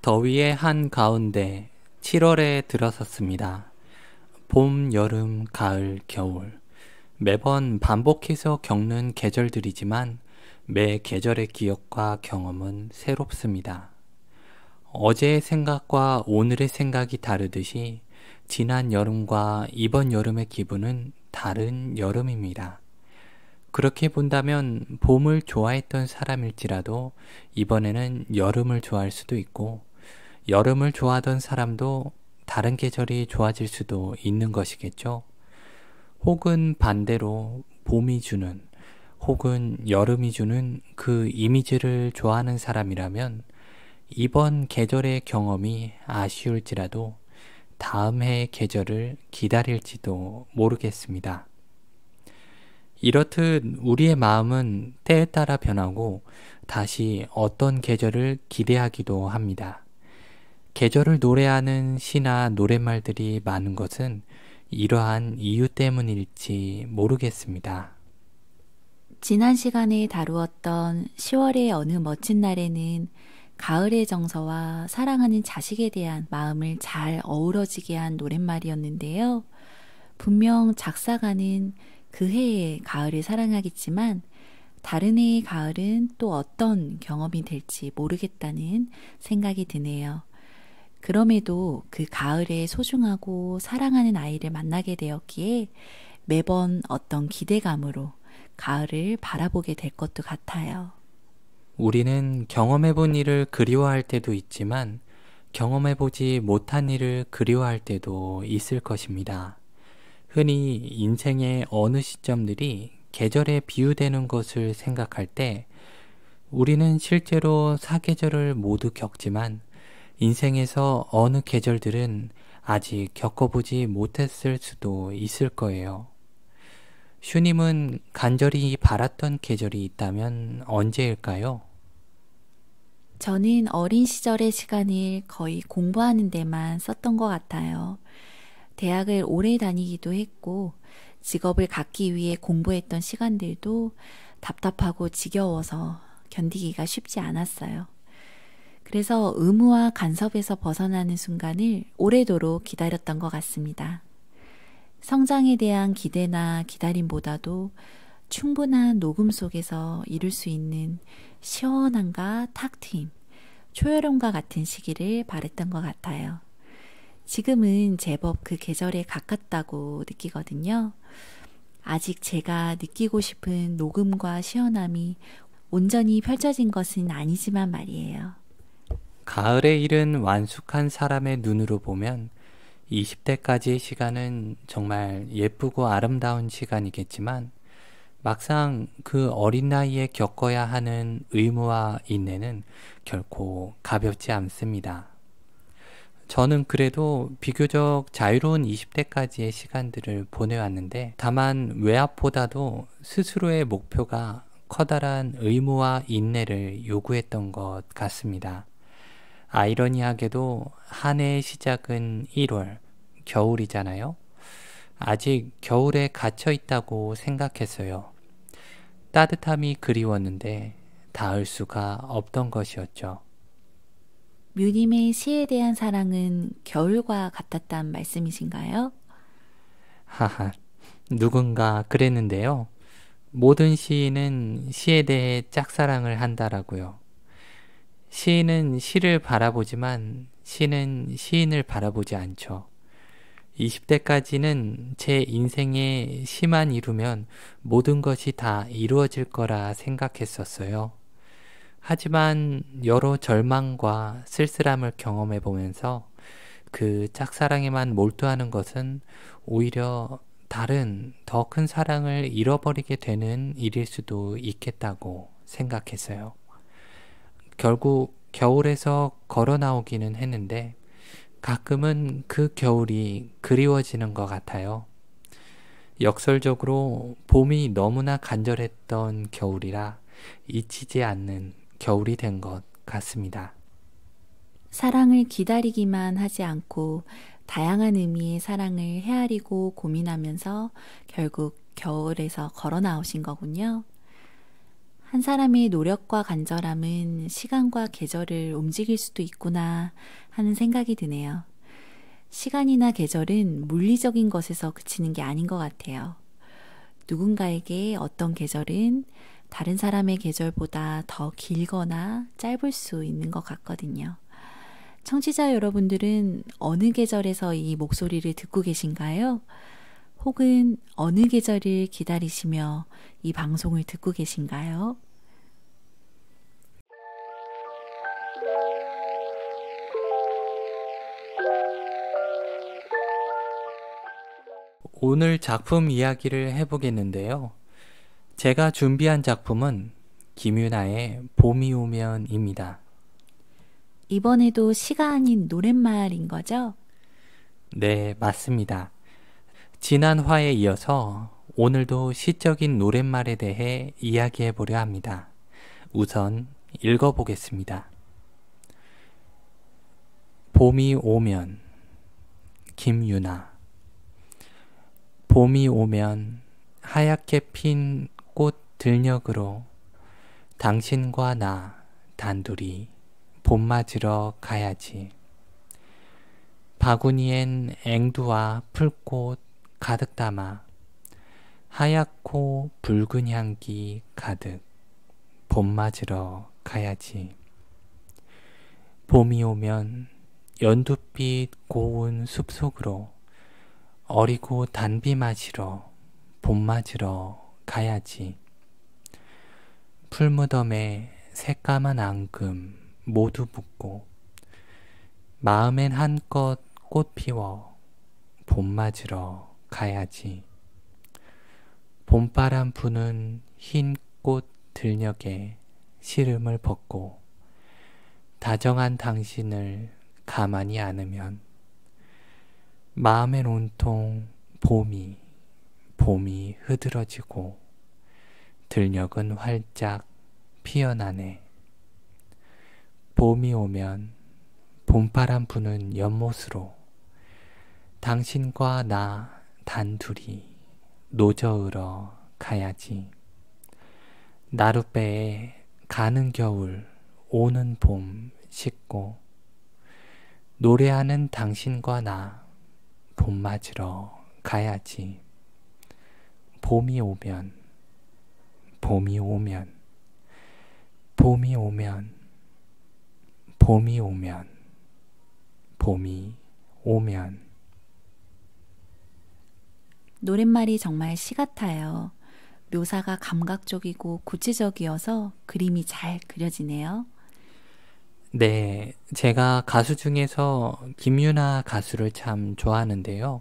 더위의 한가운데 7월에 들어섰습니다. 봄, 여름, 가을, 겨울. 매번 반복해서 겪는 계절들이지만 매 계절의 기억과 경험은 새롭습니다. 어제의 생각과 오늘의 생각이 다르듯이 지난 여름과 이번 여름의 기분은 다른 여름입니다. 그렇게 본다면 봄을 좋아했던 사람일지라도 이번에는 여름을 좋아할 수도 있고, 여름을 좋아하던 사람도 다른 계절이 좋아질 수도 있는 것이겠죠. 혹은 반대로 봄이 주는 혹은 여름이 주는 그 이미지를 좋아하는 사람이라면 이번 계절의 경험이 아쉬울지라도 다음 해의 계절을 기다릴지도 모르겠습니다. 이렇듯 우리의 마음은 때에 따라 변하고 다시 어떤 계절을 기대하기도 합니다. 계절을 노래하는 시나 노랫말들이 많은 것은 이러한 이유 때문일지 모르겠습니다. 지난 시간에 다루었던 10월의 어느 멋진 날에는 가을의 정서와 사랑하는 자식에 대한 마음을 잘 어우러지게 한 노랫말이었는데요. 분명 작사가는 그 해의 가을을 사랑하겠지만 다른 해의 가을은 또 어떤 경험이 될지 모르겠다는 생각이 드네요. 그럼에도 그 가을에 소중하고 사랑하는 아이를 만나게 되었기에 매번 어떤 기대감으로 가을을 바라보게 될 것도 같아요. 우리는 경험해본 일을 그리워할 때도 있지만 경험해보지 못한 일을 그리워할 때도 있을 것입니다. 흔히 인생의 어느 시점들이 계절에 비유되는 것을 생각할 때 우리는 실제로 사계절을 모두 겪지만 인생에서 어느 계절들은 아직 겪어보지 못했을 수도 있을 거예요. 슈님은 간절히 바랐던 계절이 있다면 언제일까요? 저는 어린 시절의 시간을 거의 공부하는 데만 썼던 것 같아요. 대학을 오래 다니기도 했고 직업을 갖기 위해 공부했던 시간들도 답답하고 지겨워서 견디기가 쉽지 않았어요. 그래서 의무와 간섭에서 벗어나는 순간을 오래도록 기다렸던 것 같습니다. 성장에 대한 기대나 기다림보다도 충분한 녹음 속에서 이룰 수 있는 시원함과 탁 트임, 초여름과 같은 시기를 바랬던 것 같아요. 지금은 제법 그 계절에 가깝다고 느끼거든요. 아직 제가 느끼고 싶은 녹음과 시원함이 온전히 펼쳐진 것은 아니지만 말이에요. 가을의 일은 완숙한 사람의 눈으로 보면 20대까지의 시간은 정말 예쁘고 아름다운 시간이겠지만 막상 그 어린 나이에 겪어야 하는 의무와 인내는 결코 가볍지 않습니다. 저는 그래도 비교적 자유로운 20대까지의 시간들을 보내왔는데 다만 외압보다도 스스로의 목표가 커다란 의무와 인내를 요구했던 것 같습니다. 아이러니하게도 한 해의 시작은 1월, 겨울이잖아요. 아직 겨울에 갇혀 있다고 생각했어요. 따뜻함이 그리웠는데 닿을 수가 없던 것이었죠. 뮤님의 시에 대한 사랑은 겨울과 같았단 말씀이신가요? 하하, 누군가 그랬는데요. 모든 시인은 시에 대해 짝사랑을 한다라고요. 시인은 시를 바라보지만 시는 시인을 바라보지 않죠. 20대까지는 제 인생에 시만 이루면 모든 것이 다 이루어질 거라 생각했었어요. 하지만 여러 절망과 쓸쓸함을 경험해 보면서 그 짝사랑에만 몰두하는 것은 오히려 다른 더 큰 사랑을 잃어버리게 되는 일일 수도 있겠다고 생각했어요. 결국 겨울에서 걸어 나오기는 했는데 가끔은 그 겨울이 그리워지는 것 같아요. 역설적으로 봄이 너무나 간절했던 겨울이라 잊히지 않는 겨울이 된 것 같습니다. 사랑을 기다리기만 하지 않고 다양한 의미의 사랑을 헤아리고 고민하면서 결국 겨울에서 걸어 나오신 거군요. 한 사람의 노력과 간절함은 시간과 계절을 움직일 수도 있구나 하는 생각이 드네요. 시간이나 계절은 물리적인 것에서 그치는 게 아닌 것 같아요. 누군가에게 어떤 계절은 다른 사람의 계절보다 더 길거나 짧을 수 있는 것 같거든요. 청취자 여러분들은 어느 계절에서 이 목소리를 듣고 계신가요? 혹은 어느 계절을 기다리시며 이 방송을 듣고 계신가요? 오늘 작품 이야기를 해보겠는데요. 제가 준비한 작품은 김유나의 봄이 오면입니다. 이번에도 시가 아닌 노랫말인 거죠? 네, 맞습니다. 지난 화에 이어서 오늘도 시적인 노랫말에 대해 이야기해 보려 합니다. 우선 읽어보겠습니다. 봄이 오면, 김유나. 봄이 오면 하얗게 핀 꽃 들녘으로 당신과 나 단둘이 봄 맞으러 가야지. 바구니엔 앵두와 풀꽃 가득 담아 하얗고 붉은 향기 가득 봄 맞으러 가야지. 봄이 오면 연두빛 고운 숲속으로 어리고 단비 마시러 봄 맞으러 가야지. 풀무덤에 새까만 앙금 모두 묻고 마음엔 한껏 꽃 피워 봄 맞으러 가야지. 봄바람 부는 흰 꽃 들녘에 시름을 벗고 다정한 당신을 가만히 안으면 마음엔 온통 봄이 흐드러지고 들녘은 활짝 피어나네. 봄이 오면 봄바람 부는 연못으로 당신과 나 단둘이 노저으러 가야지. 나룻배에 가는 겨울 오는 봄 싣고 노래하는 당신과 나 봄 맞으러 가야지. 봄이 오면 봄이 오면 봄이 오면 봄이 오면 봄이 오면. 노랫말이 정말 시 같아요. 묘사가 감각적이고 구체적이어서 그림이 잘 그려지네요. 네, 제가 가수 중에서 김유나 가수를 참 좋아하는데요.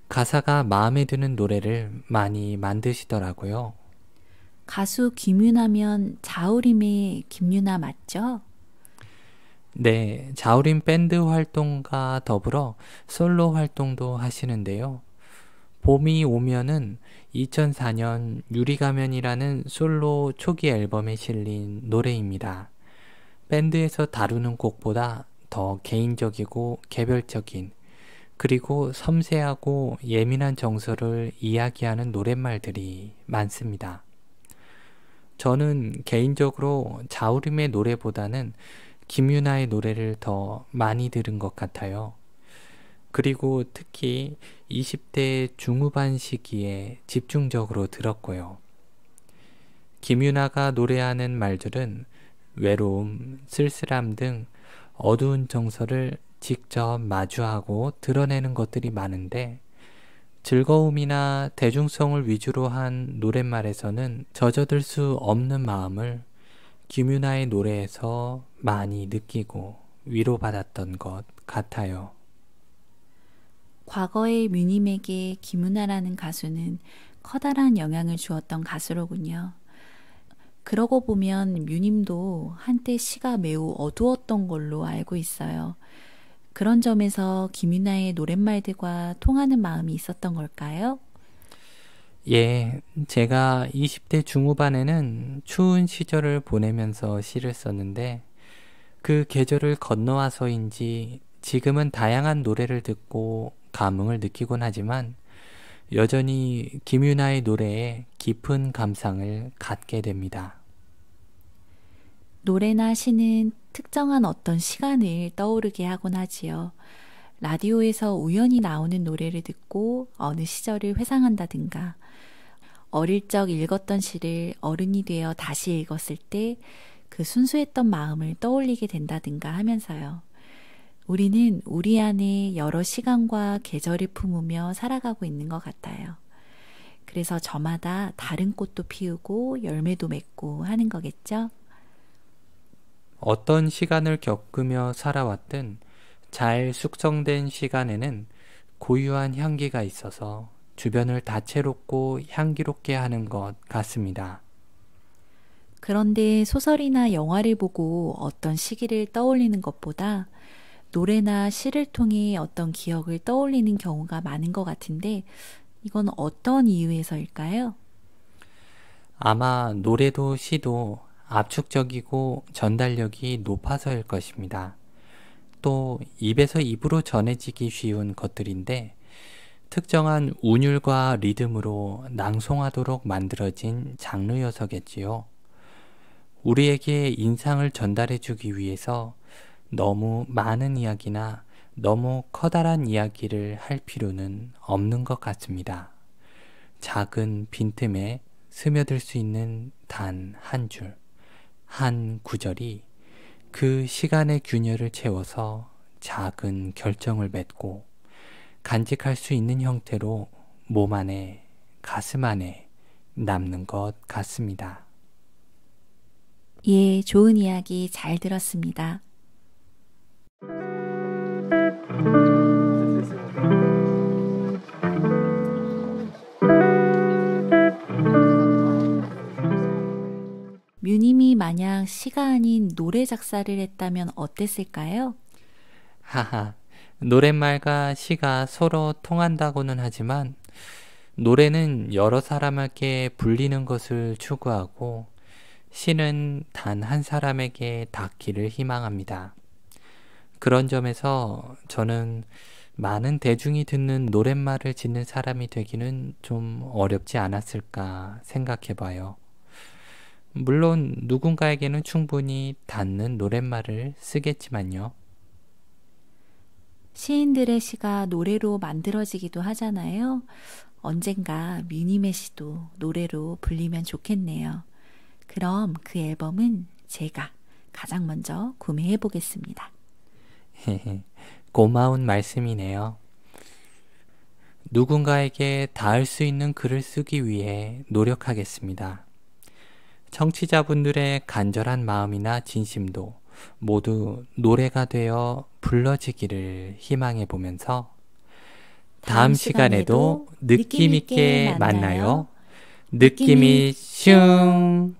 가사가 마음에 드는 노래를 많이 만드시더라고요. 가수 김유나면 자우림의 김유나 맞죠? 네, 자우림 밴드 활동과 더불어 솔로 활동도 하시는데요. 봄이 오면은 2004년 유리가면이라는 솔로 초기 앨범에 실린 노래입니다. 밴드에서 다루는 곡보다 더 개인적이고 개별적인 그리고 섬세하고 예민한 정서를 이야기하는 노랫말들이 많습니다. 저는 개인적으로 자우림의 노래보다는 김유나의 노래를 더 많이 들은 것 같아요. 그리고 특히 20대 중후반 시기에 집중적으로 들었고요. 김유나가 노래하는 말들은 외로움, 쓸쓸함 등 어두운 정서를 직접 마주하고 드러내는 것들이 많은데 즐거움이나 대중성을 위주로 한 노랫말에서는 젖어들 수 없는 마음을 김유나의 노래에서 많이 느끼고 위로받았던 것 같아요. 과거의 뮤님에게 김유나라는 가수는 커다란 영향을 주었던 가수로군요. 그러고 보면 뮤님도 한때 시가 매우 어두웠던 걸로 알고 있어요. 그런 점에서 김유나의 노랫말들과 통하는 마음이 있었던 걸까요? 예, 제가 20대 중후반에는 추운 시절을 보내면서 시를 썼는데 그 계절을 건너와서인지 지금은 다양한 노래를 듣고 감흥을 느끼곤 하지만 여전히 김유나의 노래에 깊은 감상을 갖게 됩니다. 노래나 시는 특정한 어떤 시간을 떠오르게 하곤 하지요. 라디오에서 우연히 나오는 노래를 듣고 어느 시절을 회상한다든가, 어릴 적 읽었던 시를 어른이 되어 다시 읽었을 때 그 순수했던 마음을 떠올리게 된다든가 하면서요. 우리는 우리 안에 여러 시간과 계절을 품으며 살아가고 있는 것 같아요. 그래서 저마다 다른 꽃도 피우고 열매도 맺고 하는 거겠죠? 어떤 시간을 겪으며 살아왔든 잘 숙성된 시간에는 고유한 향기가 있어서 주변을 다채롭고 향기롭게 하는 것 같습니다. 그런데 소설이나 영화를 보고 어떤 시기를 떠올리는 것보다 노래나 시를 통해 어떤 기억을 떠올리는 경우가 많은 것 같은데 이건 어떤 이유에서일까요? 아마 노래도 시도 압축적이고 전달력이 높아서일 것입니다. 또 입에서 입으로 전해지기 쉬운 것들인데 특정한 운율과 리듬으로 낭송하도록 만들어진 장르여서겠지요. 우리에게 인상을 전달해주기 위해서 너무 많은 이야기나 너무 커다란 이야기를 할 필요는 없는 것 같습니다. 작은 빈틈에 스며들 수 있는 단 한 줄, 한 구절이 그 시간의 균열을 채워서 작은 결정을 맺고 간직할 수 있는 형태로 몸 안에, 가슴 안에 남는 것 같습니다. 예, 좋은 이야기 잘 들었습니다. 뮤님이 만약 시가 아닌 노래 작사를 했다면 어땠을까요? 하하, 노랫말과 시가 서로 통한다고는 하지만 노래는 여러 사람에게 불리는 것을 추구하고 시는 단 한 사람에게 닿기를 희망합니다. 그런 점에서 저는 많은 대중이 듣는 노랫말을 짓는 사람이 되기는 좀 어렵지 않았을까 생각해봐요. 물론 누군가에게는 충분히 닿는 노랫말을 쓰겠지만요. 시인들의 시가 노래로 만들어지기도 하잖아요. 언젠가 뮤님의 시도 노래로 불리면 좋겠네요. 그럼 그 앨범은 제가 가장 먼저 구매해 보겠습니다. 고마운 말씀이네요. 누군가에게 닿을 수 있는 글을 쓰기 위해 노력하겠습니다. 청취자분들의 간절한 마음이나 진심도 모두 노래가 되어 불러지기를 희망해 보면서 다음 시간에도 느낌 있게 만나요. 느낌이 슝!